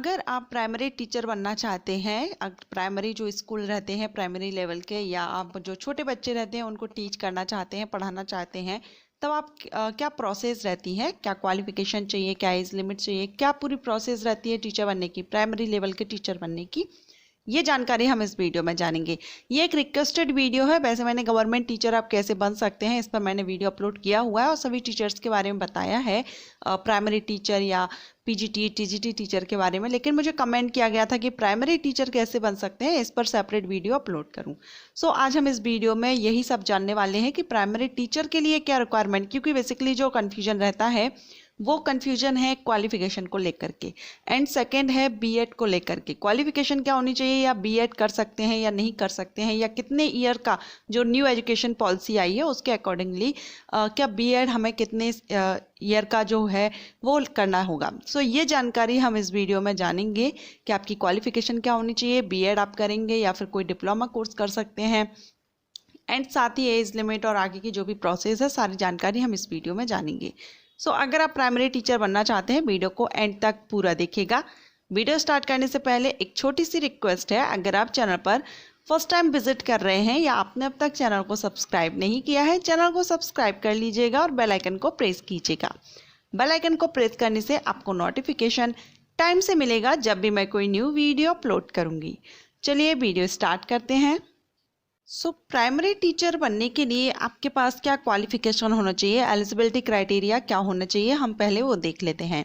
अगर आप primary teacher बनना चाहते हैं, प्राइमरी जो स्कूल रहते हैं प्राइमरी लेवल के, या आप जो छोटे बच्चे रहते हैं उनको टीच करना चाहते हैं, पढ़ाना चाहते हैं, तब आप क्या प्रोसेस रहती है, क्या क्वालिफिकेशन चाहिए, क्या एज लिमिट चाहिए, क्या पूरी प्रोसेस रहती है टीचर बनने की, प्राइमरी लेवल के टीचर बनने की, ये जानकारी हम इस वीडियो में जानेंगे। ये एक रिक्वेस्टेड वीडियो है। वैसे मैंने गवर्नमेंट टीचर आप कैसे बन सकते हैं इस पर मैंने वीडियो अपलोड किया हुआ है और सभी टीचर्स के बारे में बताया है, प्राइमरी टीचर या पीजीटी टीजीटी टीचर के बारे में। लेकिन मुझे कमेंट किया गया था कि प्राइमरी टीचर कैसे बन सकते हैं, इस पर सेपरेट वीडियो अपलोड करूं। सो आज हम इस वीडियो में यही सब जानने वाले हैं कि प्राइमरी टीचर के लिए क्या रिक्वायरमेंट, क्योंकि बेसिकली जो कन्फ्यूजन रहता है वो कन्फ्यूजन है क्वालिफिकेशन को लेकर के, एंड सेकंड है बीएड को लेकर के। क्वालिफिकेशन क्या होनी चाहिए, या बीएड कर सकते हैं या नहीं कर सकते हैं, या कितने ईयर का जो न्यू एजुकेशन पॉलिसी आई है उसके अकॉर्डिंगली क्या बीएड हमें कितने ईयर का जो है वो करना होगा। सो ये जानकारी हम इस वीडियो में जानेंगे कि आपकी क्वालिफिकेशन क्या होनी चाहिए, बीएड आप करेंगे या फिर कोई डिप्लोमा कोर्स कर सकते हैं, एंड साथ ही एज लिमिट और आगे की जो भी प्रोसेस है सारी जानकारी हम इस वीडियो में जानेंगे। सो अगर आप प्राइमरी टीचर बनना चाहते हैं वीडियो को एंड तक पूरा देखिएगा। वीडियो स्टार्ट करने से पहले एक छोटी सी रिक्वेस्ट है, अगर आप चैनल पर फर्स्ट टाइम विजिट कर रहे हैं या आपने अब तक चैनल को सब्सक्राइब नहीं किया है, चैनल को सब्सक्राइब कर लीजिएगा और बेल आइकन को प्रेस कीजिएगा। बेल आइकन को प्रेस करने से आपको नोटिफिकेशन टाइम से मिलेगा जब भी मैं कोई न्यू वीडियो अपलोड करूँगी। चलिए वीडियो स्टार्ट करते हैं। प्राइमरी टीचर बनने के लिए आपके पास क्या क्वालिफिकेशन होना चाहिए, एलिजिबिलिटी क्राइटेरिया क्या होना चाहिए, हम पहले वो देख लेते हैं।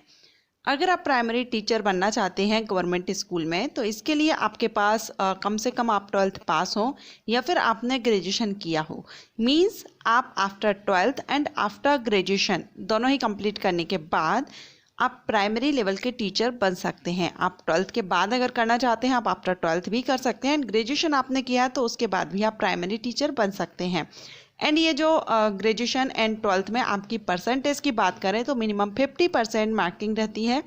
अगर आप प्राइमरी टीचर बनना चाहते हैं गवर्नमेंट स्कूल में, तो इसके लिए आपके पास कम से कम आप 12th पास हो या फिर आपने ग्रेजुएशन किया हो। मींस आप after 12th and after graduation दोनों ही कंप्लीट करने के बाद आप प्राइमरी लेवल के टीचर बन सकते हैं। आप 12th के बाद अगर करना चाहते हैं आप आफ्टर 12th भी कर सकते हैं, एंड ग्रेजुएशन आपने किया है तो उसके बाद भी आप प्राइमरी टीचर बन सकते हैं। एंड ये जो ग्रेजुएशन एंड 12th में आपकी परसेंटेज की बात करें तो मिनिमम 50% मार्किंग रहती है।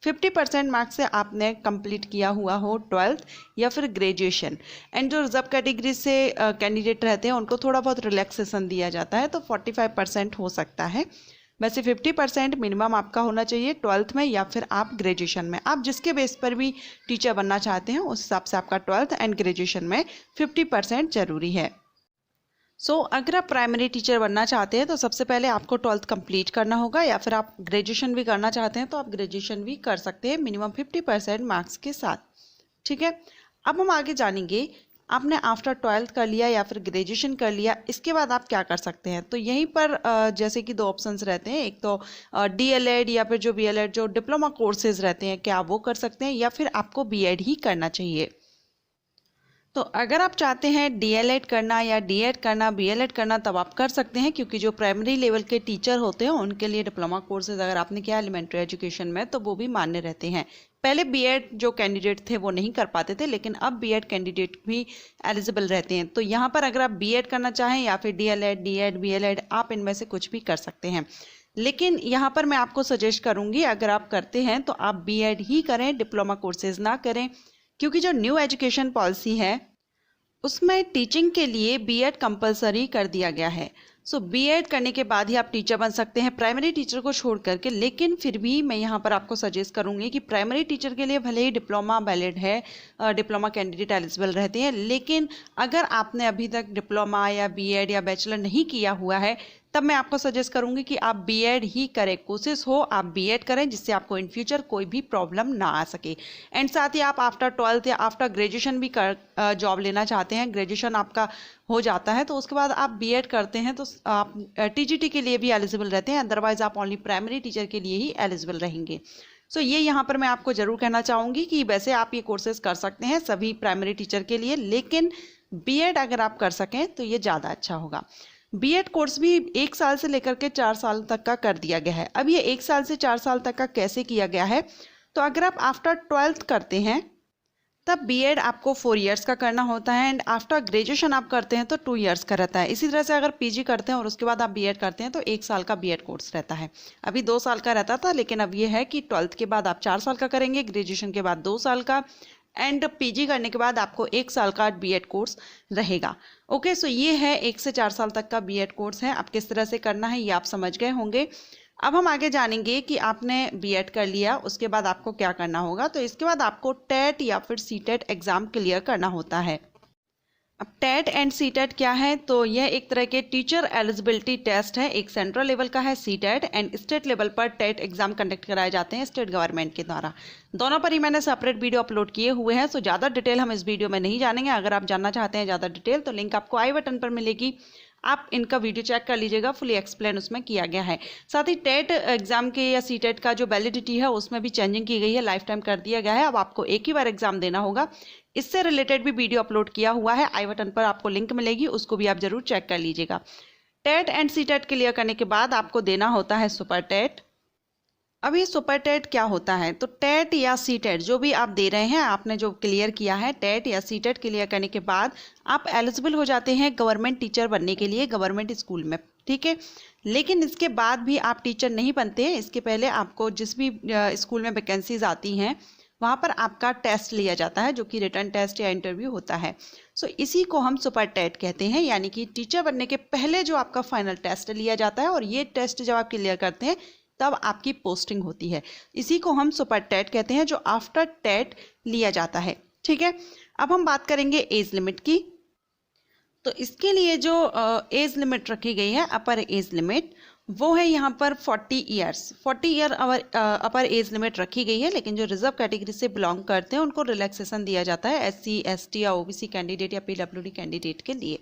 50% मार्क्स से आपने कंप्लीट किया हुआ हो 12th या फिर ग्रेजुएशन। एंड जो रिजर्व कैटेगरी से कैंडिडेट रहते हैं उनको थोड़ा बहुत रिलैक्सेशन दिया जाता है, तो 45% हो सकता है। वैसे 50% मिनिमम आपका होना चाहिए 12th में या फिर आप ग्रेजुएशन में। आप जिसके बेस पर भी टीचर बनना चाहते हैं उस हिसाब से आपका 12th एंड ग्रेजुएशन में 50% जरूरी है। अगर आप प्राइमरी टीचर बनना चाहते हैं तो सबसे पहले आपको 12th कंप्लीट करना होगा, या फिर आप ग्रेजुएशन भी करना चाहते हैं तो आप ग्रेजुएशन भी कर सकते हैं मिनिमम 50% मार्क्स के साथ। ठीक है, अब हम आगे जानेंगे आपने आफ्टर 12th कर लिया या फिर ग्रेजुएशन कर लिया, इसके बाद आप क्या कर सकते हैं। तो यहीं पर जैसे कि 2 ऑप्शंस रहते हैं, एक तो डीएलएड या फिर जो बीएलएड जो डिप्लोमा कोर्सेज रहते हैं क्या आप वो कर सकते हैं, या फिर आपको बीएड ही करना चाहिए। तो अगर आप चाहते हैं डीएलएड करना या डीएड करना, बीएलएड करना, तब आप कर सकते हैं, क्योंकि जो प्राइमरी लेवल के टीचर होते हैं उनके लिए डिप्लोमा कोर्सेज अगर आपने किया एलिमेंट्री एजुकेशन में तो वो भी मान्य रहते हैं। पहले बीएड जो कैंडिडेट थे वो नहीं कर पाते थे, लेकिन अब बीएड कैंडिडेट भी एलिजिबल रहते हैं। तो यहाँ पर अगर आप बीएड करना चाहें या फिर डीएलएड, डीएड, बीएलएड, आप इनमें से कुछ भी कर सकते हैं। लेकिन यहाँ पर मैं आपको सजेस्ट करूँगी अगर आप करते हैं तो आप बीएड ही करें, डिप्लोमा कोर्सेज ना करें, क्योंकि जो न्यू एजुकेशन पॉलिसी है उसमें टीचिंग के लिए बीएड कंपलसरी कर दिया गया है। बीएड करने के बाद ही आप टीचर बन सकते हैं प्राइमरी टीचर को छोड़ करके। लेकिन फिर भी मैं यहाँ पर आपको सजेस्ट करूँगी कि प्राइमरी टीचर के लिए भले ही डिप्लोमा वैलिड है, डिप्लोमा कैंडिडेट एलिजिबल रहते हैं, लेकिन अगर आपने अभी तक डिप्लोमा या बीएड या बैचलर नहीं किया हुआ है तब मैं आपको सजेस्ट करूंगी कि आप बीएड ही करें। कोशिश हो आप बीएड करें जिससे आपको इन फ्यूचर कोई भी प्रॉब्लम ना आ सके। एंड साथ ही आप आफ्टर 12th या आफ्टर ग्रेजुएशन भी जॉब लेना चाहते हैं, ग्रेजुएशन आपका हो जाता है तो उसके बाद आप बीएड करते हैं तो आप टीजीटी के लिए भी एलिजिबल रहते हैं, अदरवाइज आप ओनली प्राइमरी टीचर के लिए ही एलिजिबल रहेंगे। ये यहाँ पर मैं आपको जरूर कहना चाहूँगी कि वैसे आप ये कोर्सेज कर सकते हैं सभी प्राइमरी टीचर के लिए, लेकिन बीएड अगर आप कर सकें तो ये ज़्यादा अच्छा होगा। बीएड कोर्स भी 1 साल से लेकर के 4 साल तक का कर दिया गया है। अब ये 1 साल से 4 साल तक का कैसे किया गया है, तो अगर आप आफ्टर 12th करते हैं तब बीएड आपको 4 इयर्स का करना होता है, एंड आफ्टर ग्रेजुएशन आप करते हैं तो 2 इयर्स का रहता है। इसी तरह से अगर पीजी करते हैं और उसके बाद आप बीएड करते हैं तो 1 साल का बीएड कोर्स रहता है। अभी 2 साल का रहता था, लेकिन अब ये है कि 12th के बाद आप 4 साल का करेंगे, ग्रेजुएशन के बाद 2 साल का, एंड पीजी करने के बाद आपको 1 साल का बीएड कोर्स रहेगा। ओके, ये है 1 से 4 साल तक का बीएड कोर्स है। आप किस तरह से करना है ये आप समझ गए होंगे। अब हम आगे जानेंगे कि आपने बीएड कर लिया, उसके बाद आपको क्या करना होगा। तो इसके बाद आपको टेट या फिर सीटेट एग्ज़ाम क्लियर करना होता है। अब टेट एंड सीटेट क्या है, तो यह एक तरह के टीचर एलिजिबिलिटी टेस्ट है। एक सेंट्रल लेवल का है सीटेट एंड स्टेट लेवल पर टेट एग्जाम कंडक्ट कराए जाते हैं स्टेट गवर्नमेंट के द्वारा। दोनों पर ही मैंने सेपरेट वीडियो अपलोड किए हुए हैं, सो ज़्यादा डिटेल हम इस वीडियो में नहीं जानेंगे। अगर आप जानना चाहते हैं ज़्यादा डिटेल तो लिंक आपको आई बटन पर मिलेगी, आप इनका वीडियो चेक कर लीजिएगा, फुली एक्सप्लेन उसमें किया गया है। साथ ही टेट एग्जाम के या सीटेट का जो वैलिडिटी है उसमें भी चेंजिंग की गई है, लाइफ टाइम कर दिया गया है। अब आपको एक ही बार एग्जाम देना होगा। इससे रिलेटेड भी वीडियो अपलोड किया हुआ है, आई बटन पर आपको लिंक मिलेगी, उसको भी आप जरूर चेक कर लीजिएगा। टेट एंड सीटेट क्लियर करने के बाद आपको देना होता है सुपर टेट। अब ये सुपर टेट क्या होता है, तो टेट या सीटेट जो भी आप दे रहे हैं, आपने जो क्लियर किया है टेट या सीटेट क्लियर करने के बाद आप एलिजिबल हो जाते हैं गवर्नमेंट टीचर बनने के लिए गवर्नमेंट स्कूल में, ठीक है। लेकिन इसके बाद भी आप टीचर नहीं बनते हैं, इसके पहले आपको जिस भी स्कूल में वैकेंसीज आती हैं वहाँ पर आपका टेस्ट लिया जाता है, जो कि रिटर्न टेस्ट या इंटरव्यू होता है। सो इसी को हम सुपर टेट कहते हैं, यानी कि टीचर बनने के पहले जो आपका फाइनल टेस्ट लिया जाता है, और ये टेस्ट जब आप क्लियर करते हैं तब आपकी पोस्टिंग होती है। इसी को हम सुपर टेट कहते हैं, जो आफ्टर टेट लिया जाता है, ठीक है। अब हम बात करेंगे एज लिमिट की। तो इसके लिए जो एज लिमिट रखी गई है, अपर एज लिमिट, वो है यहाँ पर 40 ईयर्स। 40 ईयर अपर एज लिमिट रखी गई है। लेकिन जो रिजर्व कैटेगरी से बिलोंग करते हैं उनको रिलैक्सेशन दिया जाता है SC ST या OBC कैंडिडेट या PWD कैंडिडेट के लिए,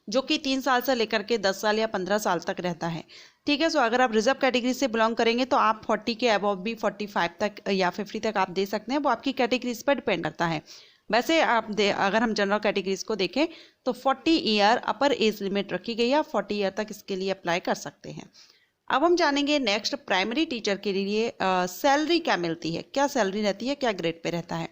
जो कि 3 साल से लेकर के 10 साल या 15 साल तक रहता है, ठीक है। सो अगर आप रिजर्व कैटेगरी से बिलोंग करेंगे तो आप 40 के अबव भी 45 तक या 50 तक आप दे सकते हैं, वो आपकी कैटेगरीज पर डिपेंड करता है। वैसे अगर हम जनरल कैटेगरीज को देखें तो 40 ईयर अपर एज लिमिट रखी गई है, 40 ईयर तक इसके लिए अप्लाई कर सकते हैं। अब हम जानेंगे नेक्स्ट प्राइमरी टीचर के लिए सैलरी क्या मिलती है, क्या सैलरी रहती है, क्या ग्रेड पे रहता है।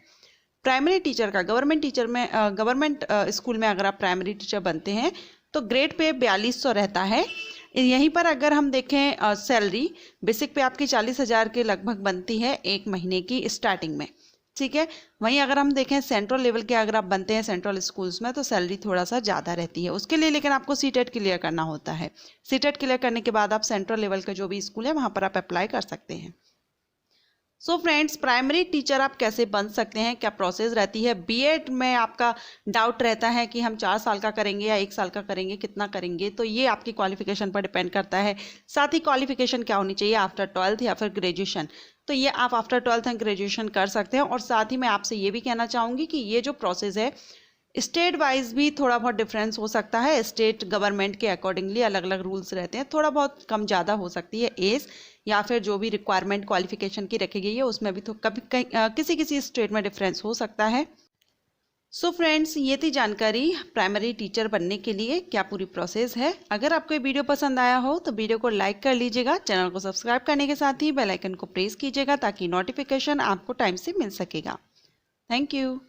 प्राइमरी टीचर का गवर्नमेंट स्कूल में अगर आप प्राइमरी टीचर बनते हैं तो ग्रेड पे 4200 रहता है। यहीं पर अगर हम देखें सैलरी बेसिक पे आपकी 40,000 के लगभग बनती है एक महीने की स्टार्टिंग में, ठीक है। वहीं अगर हम देखें सेंट्रल लेवल के अगर आप बनते हैं सेंट्रल स्कूल्स में तो सैलरी थोड़ा सा ज़्यादा रहती है उसके लिए, लेकिन आपको सीटेट क्लियर करना होता है। सीटेट क्लियर करने के बाद आप सेंट्रल लेवल का जो भी स्कूल है वहाँ पर आप अप्लाई कर सकते हैं। सो फ्रेंड्स, प्राइमरी टीचर आप कैसे बन सकते हैं, क्या प्रोसेस रहती है। बीएड में आपका डाउट रहता है कि हम 4 साल का करेंगे या 1 साल का करेंगे, कितना करेंगे, तो ये आपकी क्वालिफिकेशन पर डिपेंड करता है। साथ ही क्वालिफिकेशन क्या होनी चाहिए, आफ्टर 12th या फिर ग्रेजुएशन, तो ये आप आफ्टर 12th एंड ग्रेजुएशन कर सकते हैं। और साथ ही मैं आपसे ये भी कहना चाहूँगी कि ये जो प्रोसेस है स्टेट वाइज भी थोड़ा बहुत डिफरेंस हो सकता है। स्टेट गवर्नमेंट के अकॉर्डिंगली अलग अलग रूल्स रहते हैं, थोड़ा बहुत कम ज़्यादा हो सकती है एज, या फिर जो भी रिक्वायरमेंट क्वालिफिकेशन की रखी गई है उसमें भी तो कभी किसी किसी स्टेट में डिफरेंस हो सकता है। सो फ्रेंड्स, ये थी जानकारी प्राइमरी टीचर बनने के लिए क्या पूरी प्रोसेस है। अगर आपको ये वीडियो पसंद आया हो तो वीडियो को लाइक कर लीजिएगा, चैनल को सब्सक्राइब करने के साथ ही बेल आइकन को प्रेस कीजिएगा ताकि नोटिफिकेशन आपको टाइम से मिल सकेगा। Thank you.